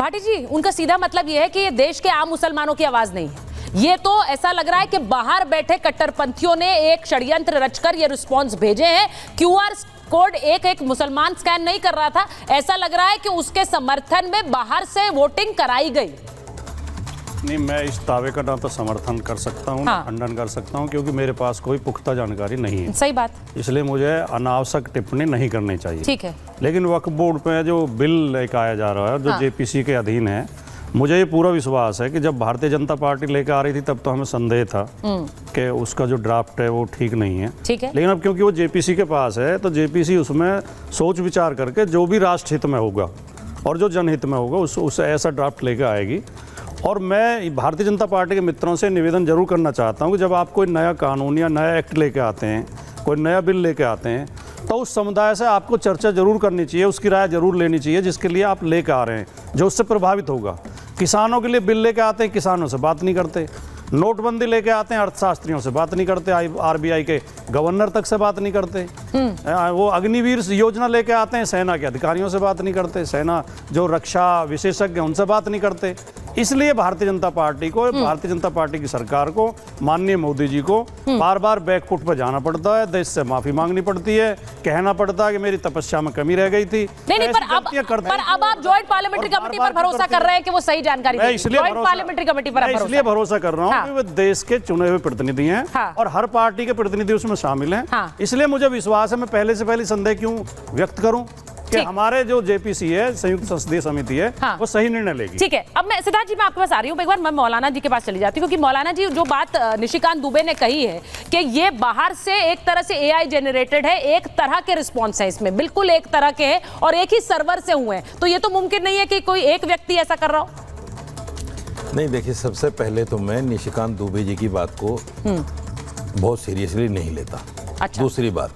भाटी जी, उनका सीधा मतलब यह है कि ये देश के आम मुसलमानों की आवाज नहीं है। ये तो ऐसा लग रहा है कि बाहर बैठे कट्टरपंथियों ने एक षड्यंत्र रचकर ये रिस्पॉन्स भेजे हैं। क्यूआर कोड एक मुसलमान स्कैन नहीं कर रहा था, ऐसा लग रहा है कि उसके समर्थन में बाहर से वोटिंग कराई गई। नहीं, मैं इस दावे का ना तो समर्थन कर सकता हूँ, हाँ। खंडन कर सकता हूँ, क्योंकि मेरे पास कोई पुख्ता जानकारी नहीं है। सही बात। इसलिए मुझे अनावश्यक टिप्पणी नहीं करनी चाहिए। ठीक है। लेकिन वक्फ बोर्ड पे जो बिल लेकर आया जा रहा है, जो जेपीसी के अधीन है, मुझे ये पूरा विश्वास है कि जब भारतीय जनता पार्टी लेकर आ रही थी तब तो हमें संदेह था कि उसका जो ड्राफ्ट है वो ठीक नहीं है। ठीक है। लेकिन अब क्योंकि वो जेपीसी के पास है तो जेपीसी उसमें सोच विचार करके जो भी राष्ट्र हित में होगा और जो जनहित में होगा उस ऐसा ड्राफ्ट लेकर आएगी। और मैं भारतीय जनता पार्टी के मित्रों से निवेदन जरूर करना चाहता हूँ कि जब आप कोई नया कानून या नया एक्ट लेके आते हैं, कोई नया बिल लेके आते हैं, तो उस समुदाय से आपको चर्चा जरूर करनी चाहिए, उसकी राय जरूर लेनी चाहिए जिसके लिए आप लेके आ रहे हैं, जो उससे प्रभावित होगा। किसानों के लिए बिल लेके आते हैं, किसानों से बात नहीं करते। नोटबंदी लेके आते हैं, अर्थशास्त्रियों से बात नहीं करते, आरबीआई के गवर्नर तक से बात नहीं करते। वो अग्निवीर योजना लेके आते हैं, सेना के अधिकारियों से बात नहीं करते, सेना जो रक्षा विशेषज्ञ उनसे बात नहीं करते। इसलिए भारतीय जनता पार्टी को, भारतीय जनता पार्टी की सरकार को, माननीय मोदी जी को बार बार बैकफुट पर जाना पड़ता है, देश से माफी मांगनी पड़ती है, कहना पड़ता है कि मेरी तपस्या में कमी रह गई थी। नहीं, पर अब आप जॉइंट पार्लियामेंट्री कमेटी पर भरोसा कर रहे हैं कि वो सही जानकारी देगी। जॉइंट पार्लियामेंट्री कमेटी पर इसलिए भरोसा कर रहा हूँ कि वे देश के चुने हुए प्रतिनिधि हैं और हर पार्टी के प्रतिनिधि उसमें शामिल हैं। इसलिए मुझे विश्वास है, मैं पहले से पहले संदेह क्यों व्यक्त करूं कि हमारे जो जेपीसी है, संयुक्त संसदीय समिति है, वो सही निर्णय लेगी। ठीक है। अब मैं सिद्धार्थ जी, मैं आपके पास आ रही हूँ। एक बार मैं मौलाना जी के पास चली जाती हूँ, क्योंकि मौलाना जी जो बात निशिकांत दुबे ने कही है कि ये बाहर से एक तरह से एआई जनरेटेड है, एक तरह के रिस्पॉन्स है इसमें, बिल्कुल एक तरह के हैं और एक ही सर्वर से हुए हैं, तो ये तो मुमकिन नहीं है कि कोई एक व्यक्ति ऐसा कर रहा हो। नहीं, देखिए, सबसे पहले तो मैं निशिकांत दुबे जी की बात को बहुत सीरियसली नहीं लेता। अच्छा। दूसरी बात,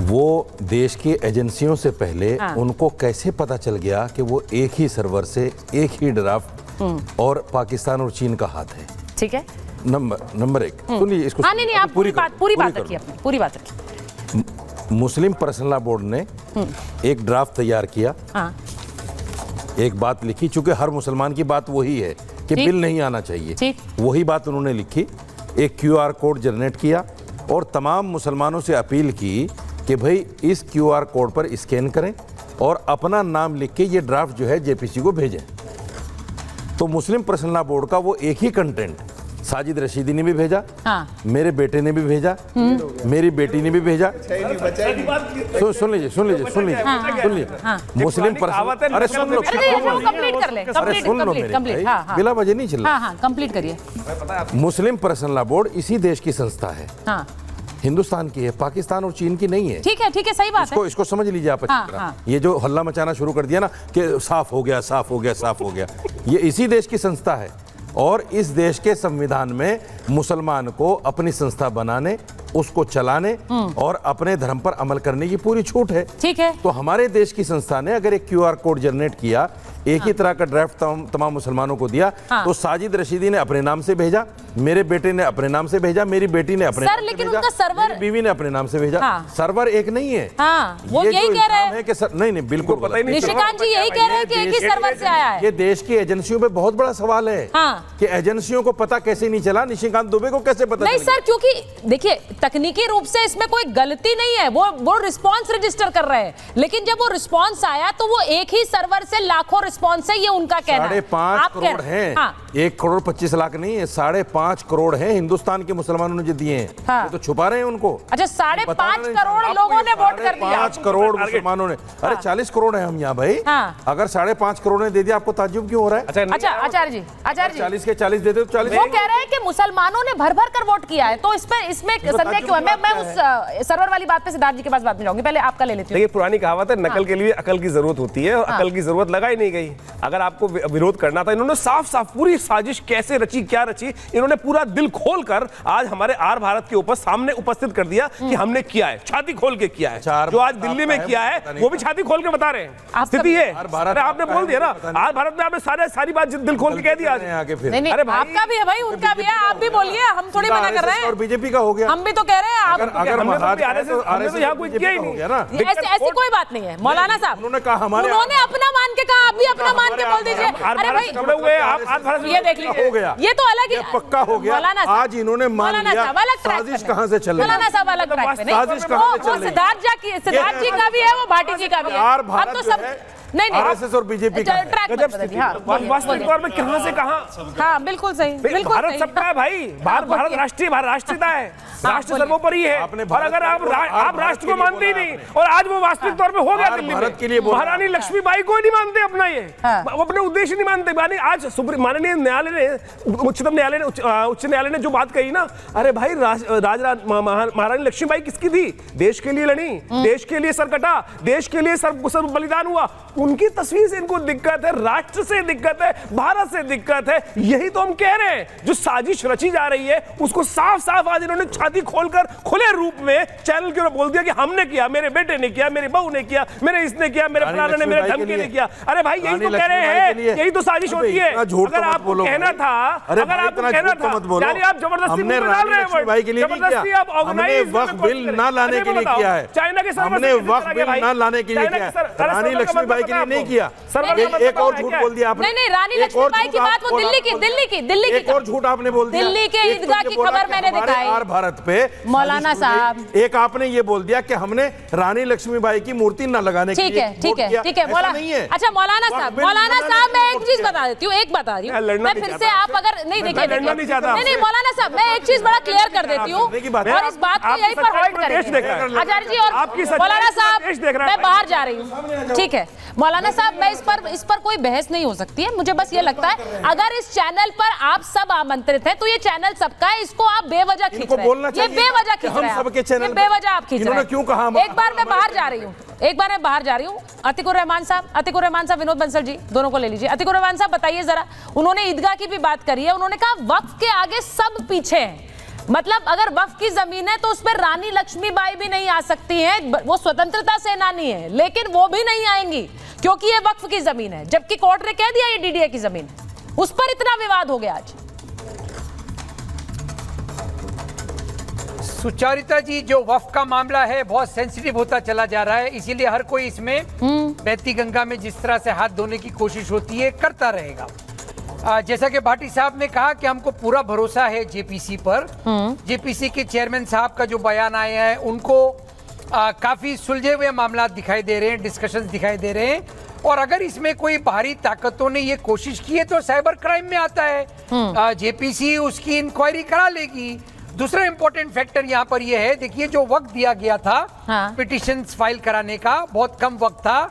वो देश की एजेंसियों से पहले उनको कैसे पता चल गया कि वो एक ही सर्वर से एक ही ड्राफ्ट और पाकिस्तान और चीन का हाथ है। ठीक है। नंबर एक सुनिए इसको। हाँ, नहीं, आप पूरी बात रखिए, पूरी बात रखिए। मुस्लिम पर्सनल लॉ बोर्ड ने एक ड्राफ्ट तैयार किया, एक बात लिखी, चूंकि हर मुसलमान की बात वही है कि बिल नहीं आना चाहिए, वही बात उन्होंने लिखी, एक क्यूआर कोड जनरेट किया और तमाम मुसलमानों से अपील की कि भाई इस क्यूआर कोड पर स्कैन करें और अपना नाम लिख के ये ड्राफ्ट जो है जेपीसी को भेजें। तो मुस्लिम पर्सनल लॉ बोर्ड का वो एक ही कंटेंट साजिद रशीदी ने भी भेजा, मेरे बेटे ने भी भेजा, मेरी बेटी ने भी भेजा। सुन लीजिए मुस्लिम पर्सनल, अरे सुन लो, बिला वजह नहीं चल रहा, कंप्लीट करिए। मुस्लिम पर्सनल लॉ बोर्ड इसी देश की संस्था है, हिंदुस्तान की है, पाकिस्तान और चीन की नहीं है। ठीक है, सही बात है। इसको समझ लीजिए आप अच्छी तरह। ये जो हल्ला मचाना शुरू कर दिया ना कि साफ हो गया, साफ हो गया, साफ हो गया, ये इसी देश की संस्था है और इस देश के संविधान में मुसलमान को अपनी संस्था बनाने, उसको चलाने और अपने धर्म पर अमल करने की पूरी छूट है। ठीक है। तो हमारे देश की संस्था ने अगर एक क्यूआर कोड जनरेट किया, एक ही तरह का ड्राफ्ट तमाम मुसलमानों को दिया, तो साजिद रशीदी ने अपने नाम से भेजा, मेरे बेटे ने अपने नाम से भेजा, मेरी बेटी ने अपने नाम से भेजा, उनका सर्वर, मेरी बीवी ने अपने नाम से भेजा। सर्वर एक नहीं है। वो यही कह रहे हैं कि नहीं, बिल्कुल पता ही नहीं। निशिकांत जी यही कह रहे हैं कि एक ही सर्वर से आया है। ये देश की एजेंसियों पे बहुत बड़ा सवाल है कि एजेंसियों को पता कैसे नहीं चला, निशिकांत दुबे को कैसे पता? नहीं सर, क्योंकि देखिए तकनीकी रूप से इसमें कोई गलती नहीं है, वो रिस्पांस रजिस्टर कर रहे हैं, लेकिन जब वो रिस्पांस आया तो वो एक ही सर्वर से लाखों रिस्पांस है, ये उनका कहना है। 5.5 करोड़ हैं, 1 करोड़ 25 लाख नहीं है, 5.5 करोड़ हैं हिंदुस्तान के मुसलमानों ने जो दिए हैं, ये तो छुपा रहे हैं उनको। अच्छा, 5.5 करोड़ लोगों ने वोट कर दिया। 5 करोड़ मुसलमानों ने, अरे 40 करोड़ है हम यहाँ भाई, अगर 5.5 करोड़ ने दे दिया, आपको ताज्जुब क्यों हो रहा है? अच्छा आचार्य जी 40 के 40 दे दो, 40। वो कह रहे हैं कि मुसलमानों ने भर भर कर वोट किया है, तो इसमें संदेह क्यों है? मैं उस सर्वर वाली बात पे सिद्धार्थ जी के पास बात में जाऊंगी, पहले आपका ले लेती हूँ। देखिए, पुरानी कहावत है, नकल के लिए अकल की जरूरत होती है और अकल की जरूरत लगाई नहीं गई। अगर आपको विरोध करना था, इन्होंने साफ साफ पूरी साजिश कैसे रची, क्या रची, इन्होंने पूरा दिल खोलकर आज हमारे आर भारत के ऊपर सामने उपस्थित कर दिया कि हमने किया है, छाती खोल के किया है। जो आज दिल्ली में किया है वो भी छाती खोल के बता रहे हैं। स्थिति है, अरे आपने बोल दिया ना, आर भारत में आपने सारी बात दिल खोल के कह दिया। अरे आपका भी है भाई, उनका भी है, आप भी बोलिए, हम थोड़ी मना कर रहे हैं। और बीजेपी का हो गया, हम भी तो कह रहे हैं। अगर तो यहाँ कोई किया ही नहीं ऐसी कोई बात नहीं है मौलाना साहब, उन्होंने कहा, हमारे उन्होंने अपना मान के कहा, आप भी अपना मान के आर अरे भारत भाई, से जुड़े हुए हैं, आप आर भारत से ये देख लीजिए, हो गया, ये तो अलग ही, ये पक्का हो गया। मौलाना साहब, आज इन्होंने मान मौलाना लिया साहब अलग ट्रैक साजिश पे कहाँ से चल रही है। मौलाना साहब अलग ट्रैक पे नहीं, साजिश कहाँ से चल वो रही है। सिद्धार्थ जी का भी है, वो भाटी जी का भी है। आर हम भारत तो जो सब है, नहीं नहीं आरएसएस और बीजेपी का है। ट्रैक मत बदलिए, हाँ, वास्तविक तौर पे कहां से कहां। हाँ बिल्कुल सही, बिल्कुल भारत सही। सबका है भाई, भारत राष्ट्रीय, भारत राष्ट्रीयता है, राष्ट्र बोलिए। सर्वोपरि है। आपने और भारत अगर आप भारत राष्ट्र के को लिए मानते ही बोला नहीं, आपने। और आज वो वास्तविक तौर पे हो गया दिल्ली भारत में। के लिए बोला। महारानी लक्ष्मीबाई को नहीं मानते अपना, ये हाँ। वो अपने उद्देश्य नहीं मानते। यानी आज माननीय न्यायालय ने, उच्चतम न्यायालय ने, उच्च न्यायालय ने जो बात कही ना, अरे भाई महारानी लक्ष्मीबाई किसकी थी? देश के लिए लड़ी, देश के लिए सर कटा, देश के लिए सर बलिदान हुआ। उनकी तस्वीर से इनको दिक्कत है, राष्ट्र से दिक्कत है, भारत से दिक्कत है। यही तो हम कह रहे हैं, जो साजिश रची जा रही है उसको साफ साफ आज इन्होंने छाती खोलकर खुले रूप में चैनल के ऊपर बोल दिया कि हमने किया, मेरे बेटे ने किया, मेरी बहू ने किया, मेरे इसने किया, मेरे फलाने ने, मेरे धमकी ने किया। अरे भाई यही तो कह रहे हैं, यही तो साजिश होती है। अगर आपको कहना था, अगर आपको कहना था, यानी आप जबरदस्ती हमने डाल रानी रहे हैं, लक्ष्मीबाई के लिए नहीं जबरदस्ती किया, आप हमने ऑर्गेनाइज वक्फ बिल ना लाने के लिए किया है। चाइना के सर्वर हमने वक्फ बिल ना लाने के लिए किया है, रानी लक्ष्मीबाई के लिए नहीं किया। एक और झूठ बोल दिया आपने। नहीं नहीं, रानी लक्ष्मीबाई की बात वो दिल्ली की एक और झूठ आपने बोल दिया। दिल्ली के ईदगाह की खबर मैंने दिखाई। आर भारत पे मौलाना साहब, एक आपने ये बोल दिया कि हमने रानी लक्ष्मीबाई की मूर्ति न लगाने के लिए ठीक है नहीं है। अच्छा मौलाना साहब, मैं एक चीज बता देती हूँ, एक बता रही हूँ मैं फिर से। आप अगर नहीं देखिए, नहीं मौलाना साहब, मैं एक चीज बड़ा क्लियर कर देती हूँ और इस बात को यहीं पर होल्ड करेंगे आचार्य जी। और मौलाना साहब मैं बाहर जा रही हूँ, ठीक है मौलाना साहब, मैं इस पर कोई बहस नहीं हो सकती है। मुझे बस ये लगता है अगर इस चैनल पर आप सब आमंत्रित हैं तो ये चैनल सबका है, इसको आप बेवजह खींच रहे हैं। ये बेवजह खींच रहे हैं, सबके चैनल ये बेवजह आप खींच रहे हैं। क्यों कहा? एक बार मैं बाहर जा रही हूँ, अतिकुर रहमान साहब, विनोद बंसल जी, दोनों को ले लीजिए। अतिकुर रहमान साहब बताइए जरा, उन्होंने ईदगाह की भी बात करी है, उन्होंने कहा वक्फ के आगे सब पीछे हैं। मतलब अगर वक्फ की जमीन है तो उस पर रानी लक्ष्मीबाई भी नहीं आ सकती हैं, वो स्वतंत्रता सेनानी है, लेकिन वो भी नहीं आएंगी क्योंकि ये वक्फ की जमीन है, जबकि कोर्ट ने कह दिया ये डीडीए की जमीन है। उस पर इतना विवाद हो गया आज। सुचारिता जी, जो वक्फ का मामला है बहुत सेंसिटिव होता चला जा रहा है, इसीलिए हर कोई इसमें बहती गंगा में जिस तरह से हाथ धोने की कोशिश होती है करता रहेगा। जैसा कि भाटी साहब ने कहा कि हमको पूरा भरोसा है जेपीसी पर। जेपीसी के चेयरमैन साहब का जो बयान आया है उनको काफी सुलझे हुए मामला दिखाई दे रहे हैं, डिस्कशंस दिखाई दे रहे हैं। और अगर इसमें कोई बाहरी ताकतों ने ये कोशिश की है तो साइबर क्राइम में आता है, जेपीसी उसकी इंक्वायरी करा लेगी। दूसरा इंपॉर्टेंट फैक्टर यहाँ पर यह है, देखिए जो वक्त दिया गया था पिटिशंस फाइल कराने का, बहुत कम वक्त था।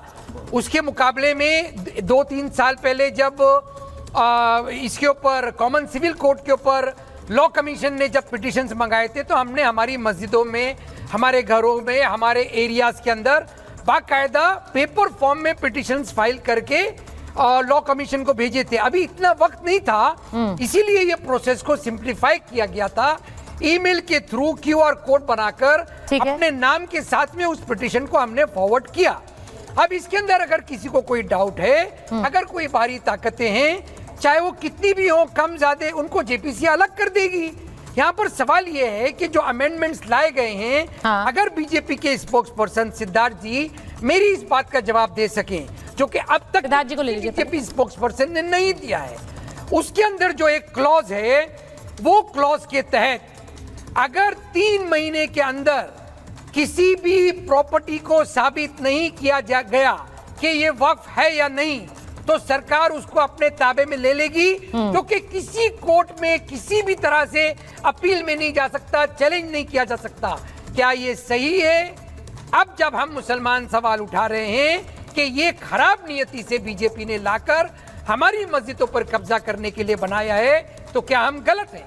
उसके मुकाबले में 2-3 साल पहले जब इसके ऊपर कॉमन सिविल कोड के ऊपर लॉ कमीशन ने जब पिटिशंस मंगाए थे तो हमने हमारी मस्जिदों में, हमारे घरों में, हमारे एरियाज के अंदर बाकायदा पेपर फॉर्म में पिटिशंस फाइल करके लॉ कमीशन को भेजे थे। अभी इतना वक्त नहीं था, इसीलिए ये प्रोसेस को सिंप्लीफाई किया गया था। ईमेल के थ्रू क्यूआर कोड बनाकर अपने नाम के साथ में उस पिटिशन को हमने फॉरवर्ड किया। अब इसके अंदर अगर किसी को कोई डाउट है, अगर कोई बाहरी ताकतें हैं, चाहे वो कितनी भी हो, कम ज्यादा, उनको जेपीसी अलग कर देगी। यहाँ पर सवाल ये है कि जो अमेंडमेंट्स लाए गए हैं, अगर बीजेपी के स्पोक्स पर्सन सिद्धार्थ जी मेरी इस बात का जवाब दे सकें, जो कि अब तक बीजेपी स्पोक्स पर्सन ने नहीं दिया है, उसके अंदर जो एक क्लॉज है, वो क्लॉज के तहत अगर 3 महीने के अंदर किसी भी प्रॉपर्टी को साबित नहीं किया गया कि ये वक्फ है या नहीं, तो सरकार उसको अपने ताबे में ले लेगी, क्योंकि किसी कोर्ट में किसी भी तरह से अपील में नहीं जा सकता, चैलेंज नहीं किया जा सकता। क्या ये सही है? अब जब हम मुसलमान सवाल उठा रहे हैं कि ये खराब नियति से बीजेपी ने लाकर हमारी मस्जिदों पर कब्जा करने के लिए बनाया है, तो क्या हम गलत हैं?